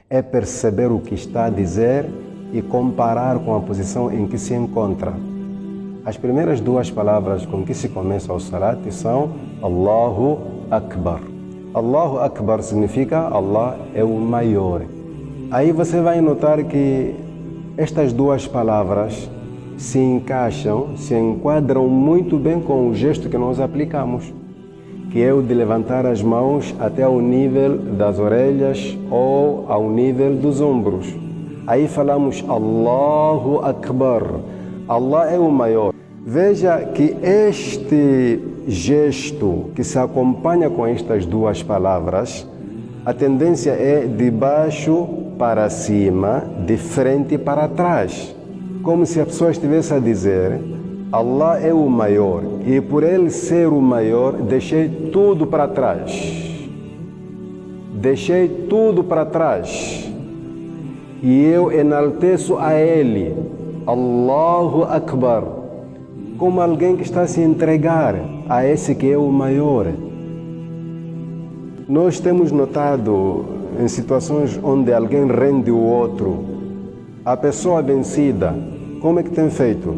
é perceber o que está a dizer e comparar com a posição em que se encontra. As primeiras duas palavras com que se começa o salat são Allahu Akbar. Allahu Akbar significa Allah é o maior. Aí você vai notar que estas duas palavras se encaixam, se enquadram muito bem com o gesto que nós aplicamos, que é o de levantar as mãos até ao nível das orelhas ou ao nível dos ombros. Aí falamos Allahu Akbar, Allah é o maior. Veja que este gesto que se acompanha com estas duas palavras, a tendência é de baixo para cima, de frente para trás. Como se a pessoa estivesse a dizer, Allah é o maior e por ele ser o maior, deixei tudo para trás. Deixei tudo para trás. E eu enalteço a ele, Allahu Akbar, como alguém que está a se entregar a esse que é o maior. Nós temos notado em situações onde alguém rende o outro, a pessoa vencida, como é que tem feito?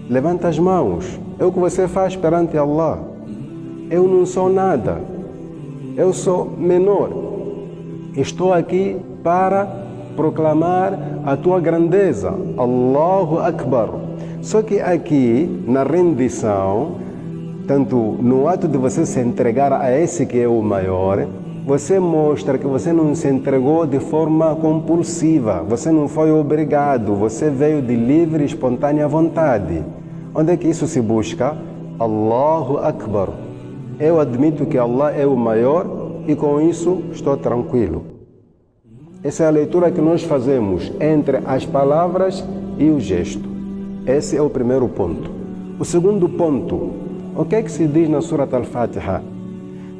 Levanta as mãos. É o que você faz perante Allah. Eu não sou nada. Eu sou menor. Estou aqui para proclamar a tua grandeza. Allahu Akbar. Só que aqui, na rendição, tanto no ato de você se entregar a esse que é o maior, você mostra que você não se entregou de forma compulsiva, você não foi obrigado, você veio de livre e espontânea vontade. Onde é que isso se busca? Allahu Akbar. Eu admito que Allah é o maior e com isso estou tranquilo. Essa é a leitura que nós fazemos entre as palavras e o gesto. Esse é o primeiro ponto. O segundo ponto, o que é que se diz na Surat Al-Fatiha?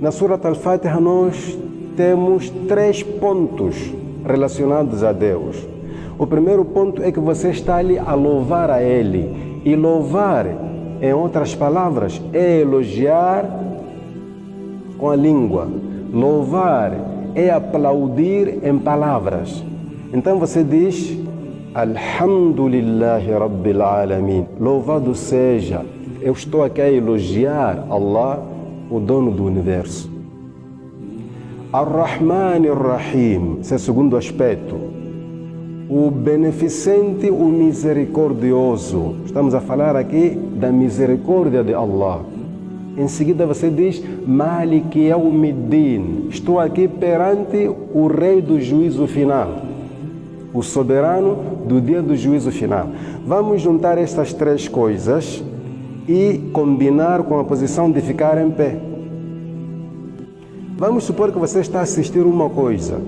Na Surat Al-Fatiha nós temos 3 pontos relacionados a Deus. O primeiro ponto é que você está ali a louvar a Ele. E louvar, em outras palavras, é elogiar com a língua. Louvar é aplaudir em palavras. Então você diz, Alhamdulillahi Rabbil Alamin. Louvado seja, eu estou aqui a elogiar Allah, o dono do universo. Ar-Rahman Ar-Rahim, esse é o segundo aspecto. O beneficente, o misericordioso. Estamos a falar aqui da misericórdia de Allah. Em seguida você diz, Malik Yawmiddin. Estou aqui perante o rei do juízo final. O soberano do dia do juízo final. Vamos juntar estas 3 coisas e combinar com a posição de ficar em pé. Vamos supor que você está a assistir uma coisa,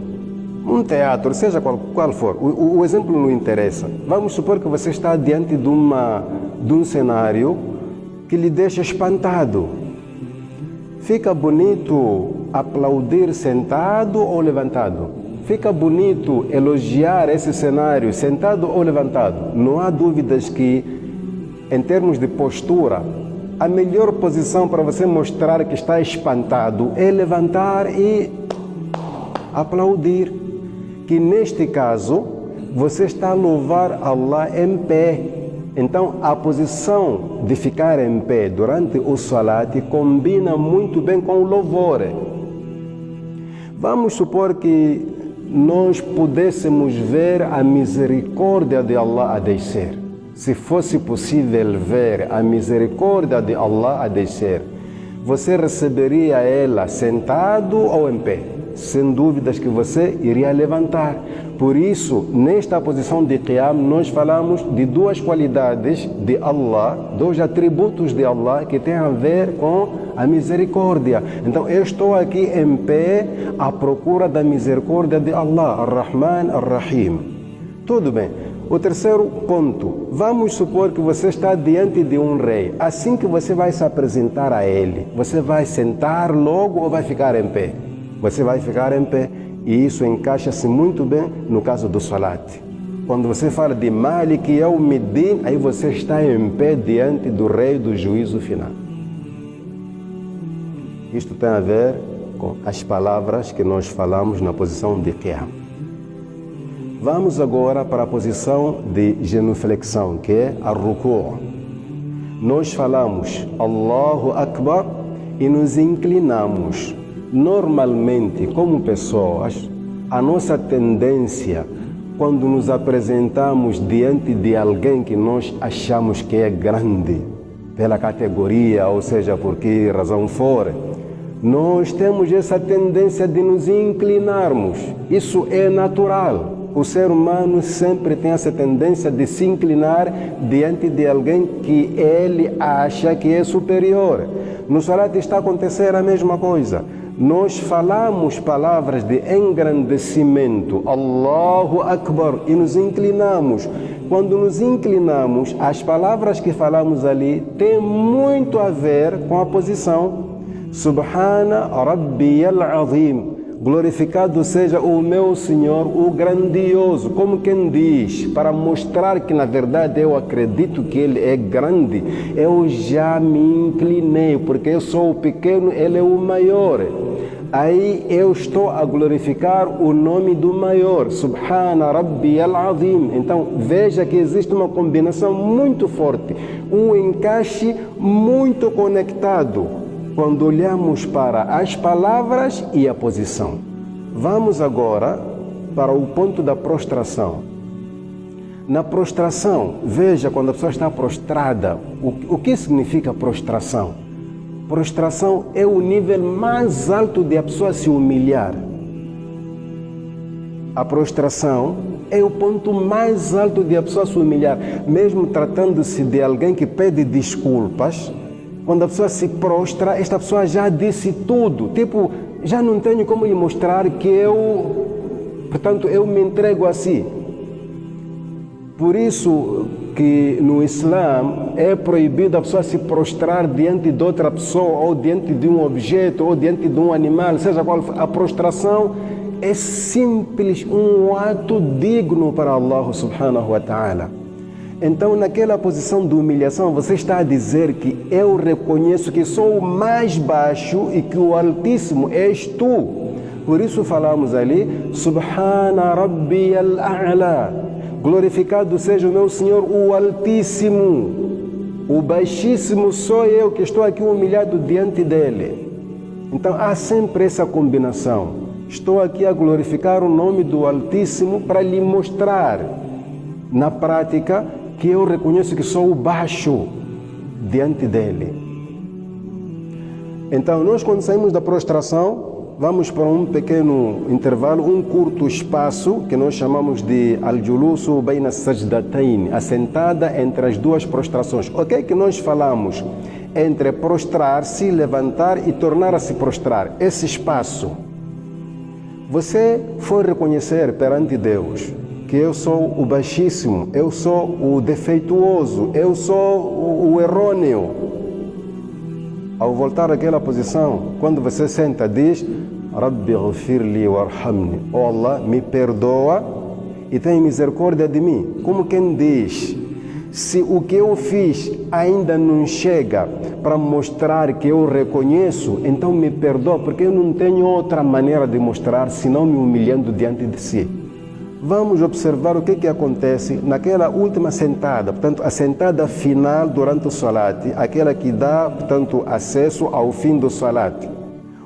um teatro, seja qual for, o exemplo não interessa. Vamos supor que você está diante de um cenário que lhe deixa espantado. Fica bonito aplaudir sentado ou levantado? Fica bonito elogiar esse cenário sentado ou levantado? Não há dúvidas que, em termos de postura, a melhor posição para você mostrar que está espantado é levantar e aplaudir. Que neste caso, você está a louvar Allah em pé. Então, a posição de ficar em pé durante o salat combina muito bem com o louvor. Vamos supor que nós pudéssemos ver a misericórdia de Allah a descer. Se fosse possível ver a misericórdia de Allah a descer, você receberia ela sentado ou em pé? Sem dúvidas que você iria levantar. Por isso, nesta posição de Qiyam, nós falamos de 2 qualidades de Allah, 2 atributos de Allah que têm a ver com a misericórdia. Então, eu estou aqui em pé à procura da misericórdia de Allah, Ar-Rahman, Ar-Rahim. Tudo bem. O terceiro ponto, vamos supor que você está diante de um rei. Assim que você vai se apresentar a ele, você vai sentar logo ou vai ficar em pé? Você vai ficar em pé. E isso encaixa-se muito bem no caso do salat. Quando você fala de Malik Yawmiddin, aí você está em pé diante do rei do juízo final. Isto tem a ver com as palavras que nós falamos na posição de Qiyam. Vamos agora para a posição de genuflexão, que é a ruku'. Nós falamos Allahu Akbar e nos inclinamos. Normalmente, como pessoas, a nossa tendência, quando nos apresentamos diante de alguém que nós achamos que é grande, pela categoria, ou seja, por que razão for, nós temos essa tendência de nos inclinarmos. Isso é natural. O ser humano sempre tem essa tendência de se inclinar diante de alguém que ele acha que é superior. No salat está a acontecer a mesma coisa. Nós falamos palavras de engrandecimento, Allahu Akbar, e nos inclinamos. Quando nos inclinamos, as palavras que falamos ali têm muito a ver com a posição. Subhana Rabbiyal Azim. Glorificado seja o meu Senhor, o grandioso, como quem diz, para mostrar que na verdade eu acredito que Ele é grande, eu já me inclinei, porque eu sou o pequeno, Ele é o maior. Aí eu estou a glorificar o nome do maior, Subhana Rabbiyal Azim. Então veja que existe uma combinação muito forte, um encaixe muito conectado, quando olhamos para as palavras e a posição. Vamos agora para o ponto da prostração. Na prostração, veja quando a pessoa está prostrada, o que significa prostração? Prostração é o nível mais alto de a pessoa se humilhar. A prostração é o ponto mais alto de a pessoa se humilhar, mesmo tratando-se de alguém que pede desculpas. Quando a pessoa se prostra, esta pessoa já disse tudo. Tipo, já não tenho como lhe mostrar que eu me entrego assim. Por isso que no Islã é proibido a pessoa se prostrar diante de outra pessoa, ou diante de um objeto, ou diante de um animal, seja qual for. A prostração é simples, um ato digno para Allah subhanahu wa ta'ala. Então, naquela posição de humilhação, você está a dizer que eu reconheço que sou o mais baixo e que o Altíssimo és tu. Por isso falamos ali, Subhana Rabbiyal A'la. Glorificado seja o meu Senhor, o Altíssimo. O baixíssimo sou eu que estou aqui humilhado diante dele. Então, há sempre essa combinação. Estou aqui a glorificar o nome do Altíssimo para lhe mostrar, na prática, que eu reconheço que sou o baixo diante dele. Então, nós quando saímos da prostração, vamos para um pequeno intervalo, um curto espaço, que nós chamamos de al-julusu bayna sajdatayn, a sentada entre as duas prostrações. O que é que nós falamos? Entre prostrar-se, levantar e tornar a se prostrar. Esse espaço. Você foi reconhecer perante Deus que eu sou o baixíssimo, eu sou o defeituoso, eu sou o errôneo. Ao voltar àquela posição, quando você senta, diz Rabbi ghfirli warhamni. Oh Allah, me perdoa e tem misericórdia de mim. Como quem diz, se o que eu fiz ainda não chega para mostrar que eu reconheço, então me perdoa, porque eu não tenho outra maneira de mostrar senão me humilhando diante de si. Vamos observar o que acontece naquela última sentada, portanto, a sentada final durante o salat, aquela que dá, portanto, acesso ao fim do salat.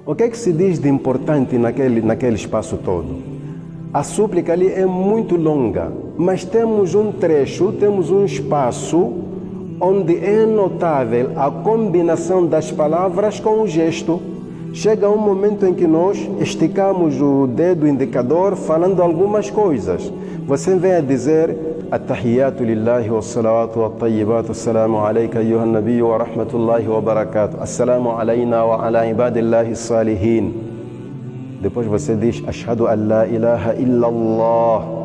O que se diz de importante naquele espaço todo? A súplica ali é muito longa, mas temos um trecho, temos um espaço onde é notável a combinação das palavras com o gesto. Chega um momento em que nós esticamos o dedo indicador falando algumas coisas. Você vem a dizer At-tahiyyatu lillahi was-salawatu wat-tayyibatu assalamu alayka ayyuhan nabiyyu wa rahmatullahi wa barakatuh. Assalamu alayna wa ala ibadillahi salihin. Depois você diz Ashhadu an la ilaha illallah.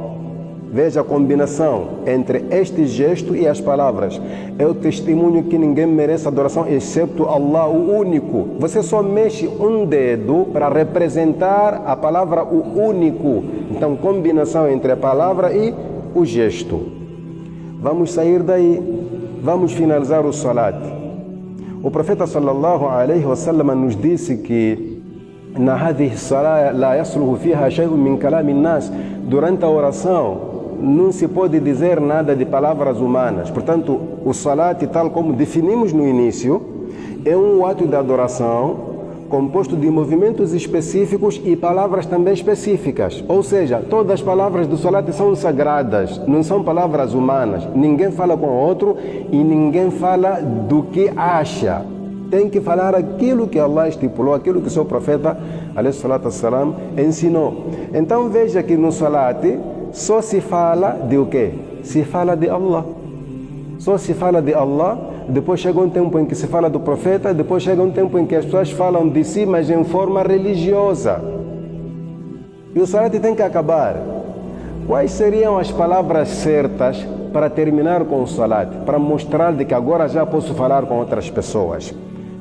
Veja a combinação entre este gesto e as palavras. É o testemunho que ninguém merece adoração exceto Allah, o único. Você só mexe um dedo para representar a palavra o único. Então, combinação entre a palavra e o gesto. Vamos sair daí. Vamos finalizar o salat. O profeta sallallahu alaihi wasallam nos disse que na hadhihi as-salah la yasluhu fiha shay'un min kalam an-nas. Durante a oração não se pode dizer nada de palavras humanas. Portanto, o salat, tal como definimos no início, é um ato de adoração composto de movimentos específicos e palavras também específicas. Ou seja, todas as palavras do salat são sagradas, não são palavras humanas. Ninguém fala com o outro e ninguém fala do que acha. Tem que falar aquilo que Allah estipulou, aquilo que seu profeta, alayhi salatu wassalam, ensinou. Então veja que no salat só se fala de o quê? Se fala de Allah. Só se fala de Allah. Depois chega um tempo em que se fala do profeta. Depois chega um tempo em que as pessoas falam de si, mas em forma religiosa. E o salat tem que acabar. Quais seriam as palavras certas para terminar com o salat? Para mostrar de que agora já posso falar com outras pessoas.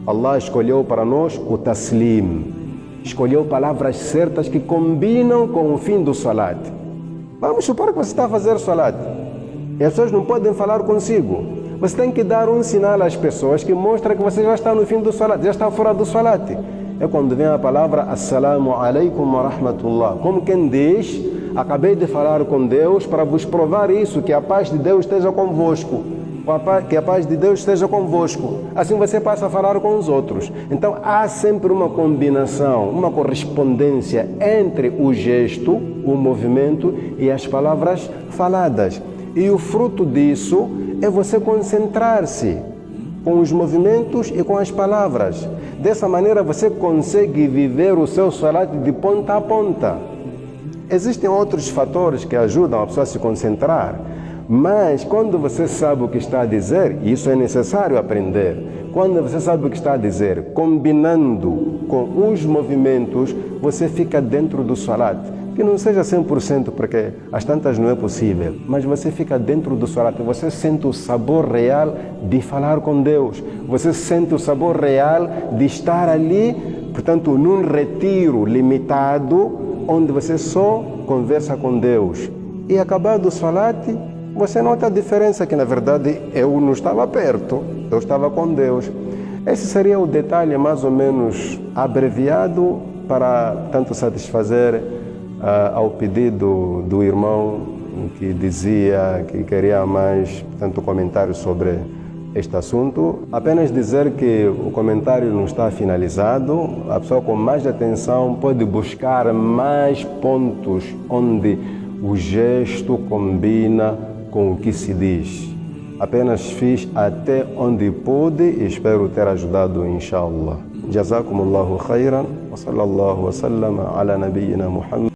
Allah escolheu para nós o taslim. Escolheu palavras certas que combinam com o fim do salat. Vamos supor que você está a fazer salat e as pessoas não podem falar consigo. Você tem que dar um sinal às pessoas que mostra que você já está no fim do salat, já está fora do salat. É quando vem a palavra Assalamu alaikum wa rahmatullah. Como quem diz, acabei de falar com Deus para vos provar isso, que a paz de Deus esteja convosco. Que a paz de Deus esteja convosco. Assim você passa a falar com os outros. Então há sempre uma combinação, uma correspondência entre o gesto, o movimento e as palavras faladas. E o fruto disso é você concentrar-se com os movimentos e com as palavras. Dessa maneira você consegue viver o seu salat de ponta a ponta. Existem outros fatores que ajudam a pessoa a se concentrar. Mas quando você sabe o que está a dizer, isso é necessário aprender. Quando você sabe o que está a dizer, combinando com os movimentos, você fica dentro do salat. Que não seja 100%, porque às tantas não é possível. Mas você fica dentro do salat, você sente o sabor real de falar com Deus. Você sente o sabor real de estar ali, portanto, num retiro limitado, onde você só conversa com Deus. E acabado o salat, você nota a diferença que, na verdade, eu não estava perto, eu estava com Deus. Esse seria o detalhe mais ou menos abreviado para tanto satisfazer ao pedido do irmão que dizia que queria mais, tanto comentário sobre este assunto. Apenas dizer que o comentário não está finalizado. A pessoa com mais atenção pode buscar mais pontos onde o gesto combina com o que se diz. Apenas fiz até onde pude e espero ter ajudado, inshallah. Jazakumullahu khairan wa sallallahu wa sallama ala nabiyyina Muhammad.